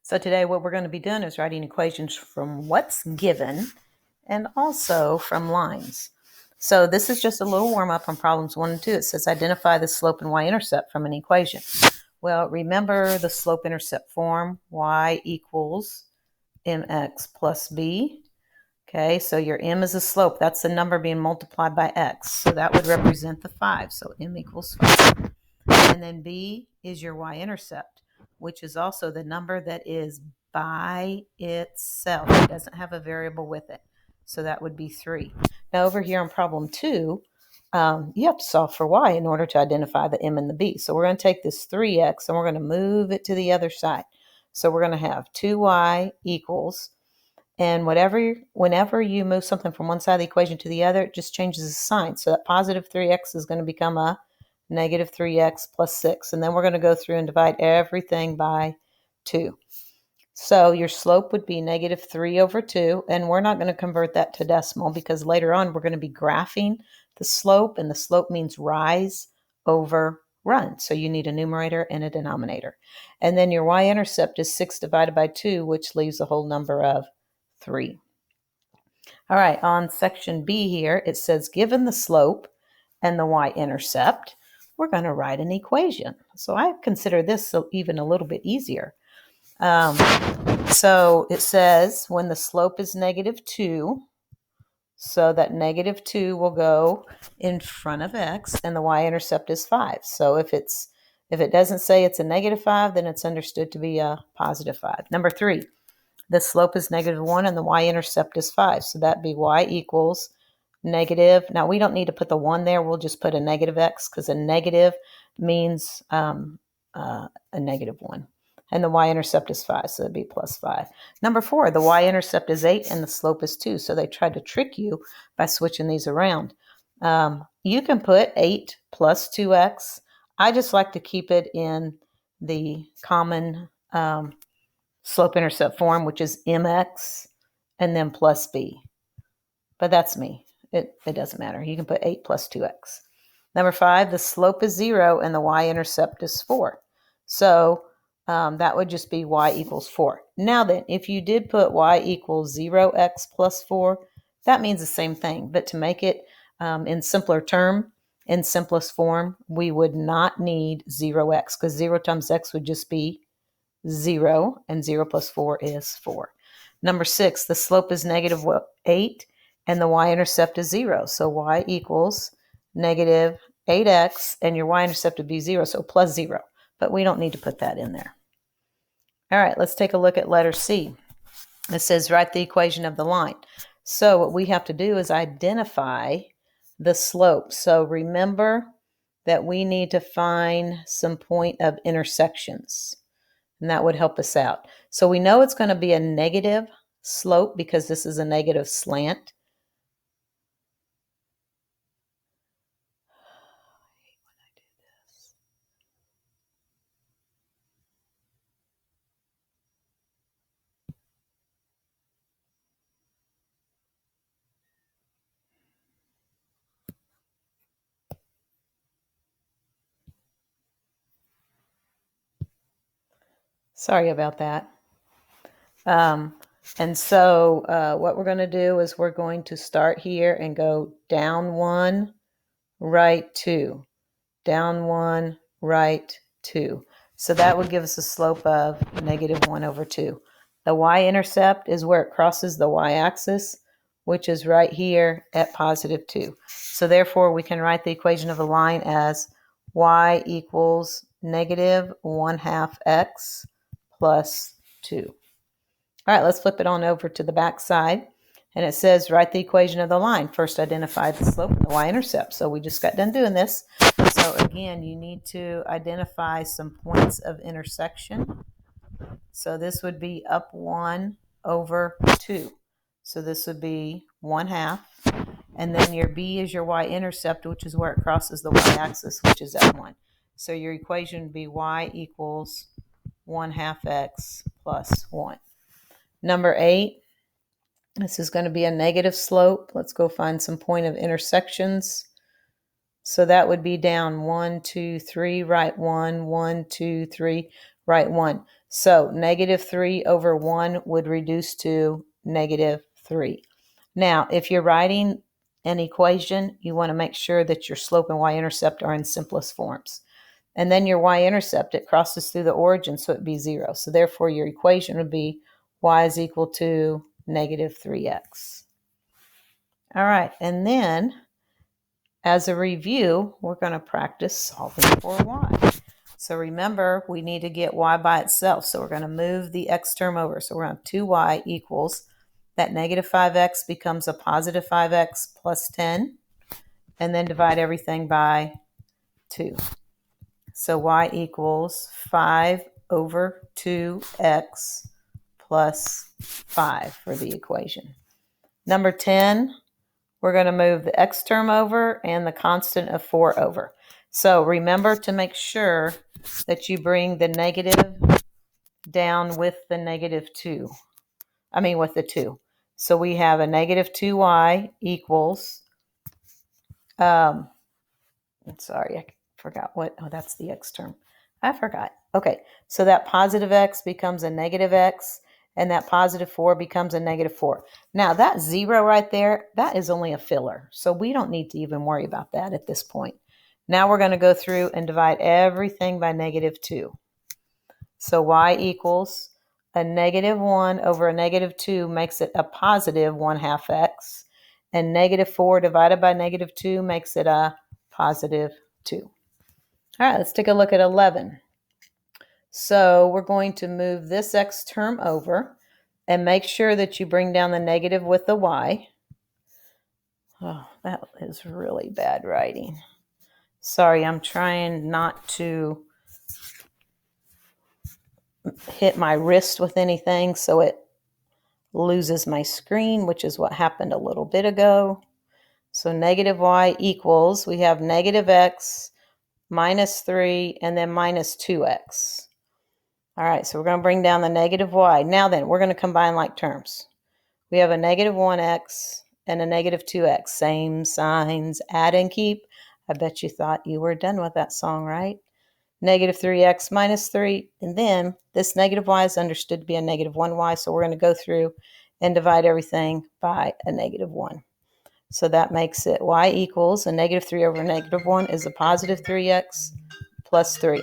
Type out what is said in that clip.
So today what we're going to be doing is writing equations from what's given and also from lines. So this is just a little warm-up on problems 1 and 2. It says identify the slope and y-intercept from an equation. Well, remember the slope-intercept form, y equals mx plus b. Okay, so your m is a slope. That's the number being multiplied by x. So that would represent the 5. So m equals 5. And then b is your y-intercept, which is also the number that is by itself. It doesn't have a variable with it. So that would be 3. Now over here on problem 2, you have to solve for y in order to identify the m and the b. So we're going to take this 3x and we're going to move it to the other side. So we're going to have 2y equals, and whenever you move something from one side of the equation to the other, it just changes the sign. So that positive 3x is going to become a negative 3x plus 6. And then we're going to go through and divide everything by 2. So your slope would be negative 3 over 2. And we're not going to convert that to decimal because later on we're going to be graphing the slope. And the slope means rise over run. So you need a numerator and a denominator. And then your y-intercept is 6 divided by 2, which leaves a whole number of 3. All right, on section B here, it says given the slope and the y-intercept, we're going to write an equation. So I consider this even a little bit easier. So it says when the slope is negative 2, so that negative 2 will go in front of x, and the y-intercept is 5. So if it doesn't say it's a negative 5, then it's understood to be a positive 5. Number 3. The slope is negative 1 and the y-intercept is 5. So that'd be y equals negative. Now we don't need to put the 1 there. We'll just put a negative x because a negative means a negative 1. And the y-intercept is 5, so it'd be plus 5. Number 4, the y-intercept is 8 and the slope is 2. So they tried to trick you by switching these around. You can put 8 plus 2x. I just like to keep it in the common slope-intercept form, which is mx and then plus b. But that's me. It doesn't matter. You can put 8 plus 2x. Number 5, the slope is 0 and the y-intercept is 4. So that would just be y equals 4. Now then, if you did put y equals 0x plus 4, that means the same thing. But to make it in simplest form, we would not need 0x because 0 times x would just be 0, and 0 plus 4 is 4. Number 6, the slope is negative 8, and the y-intercept is 0. So y equals negative 8x, and your y-intercept would be 0, so plus 0. But we don't need to put that in there. All right, let's take a look at letter C. It says write the equation of the line. So what we have to do is identify the slope. So remember that we need to find some point of intersections. And that would help us out. So we know it's going to be a negative slope because this is a negative slant. Sorry about that. And so what we're going to do is we're going to start here and go down 1, right 2, down 1, right 2. So that would give us a slope of negative 1 over 2. The y-intercept is where it crosses the y-axis, which is right here at positive 2. So therefore, we can write the equation of a line as y equals negative 1/2 x plus 2. All right, let's flip it on over to the back side. And it says, write the equation of the line. First, identify the slope and the y-intercept. So we just got done doing this. So again, you need to identify some points of intersection. So this would be up 1 over 2. So this would be 1/2. And then your b is your y-intercept, which is where it crosses the y-axis, which is at 1. So your equation would be y equals 1/2 x plus 1. Number 8, this is going to be a negative slope. Let's go find some point of intersections. So that would be down 1, 2, 3, right 1, 1, 2, 3, write 1. So negative 3 over 1 would reduce to negative 3. Now, if you're writing an equation, you want to make sure that your slope and y-intercept are in simplest forms. And then your y-intercept, it crosses through the origin, so it'd be 0. So therefore, your equation would be y is equal to negative 3x. All right, and then as a review, we're going to practice solving for y. So remember, we need to get y by itself. So we're going to move the x term over. So we're going to have 2y equals, that negative 5x becomes a positive 5x plus 10, and then divide everything by 2. So y equals 5 over 2x plus 5 for the equation. Number 10, we're going to move the x term over and the constant of 4 over. So remember to make sure that you bring the negative down with the negative 2. With the 2. So we have a negative 2y equals, I'm sorry, I forgot what, that's the x term. I forgot. Okay, so that positive x becomes a negative x, and that positive 4 becomes a negative 4. Now, that 0 right there, that is only a filler. So we don't need to even worry about that at this point. Now we're going to go through and divide everything by negative 2. So y equals a negative 1 over a negative 2 makes it a positive 1/2 x. And negative 4 divided by negative 2 makes it a positive 2. All right, let's take a look at 11. So we're going to move this x term over and make sure that you bring down the negative with the y. Oh, that is really bad writing. Sorry, I'm trying not to hit my wrist with anything so it loses my screen, which is what happened a little bit ago. So negative y equals, we have negative x minus 3 and then minus 2x. All right, so we're going to bring down the negative y. Now then, we're going to combine like terms. We have a negative 1x and a negative 2x. Same signs, add and keep. I bet you thought you were done with that song, right? Negative 3x minus 3. And then this negative y is understood to be a negative 1y, so we're going to go through and divide everything by a negative 1. So that makes it y equals a negative 3 over negative 1 is a positive 3x plus 3.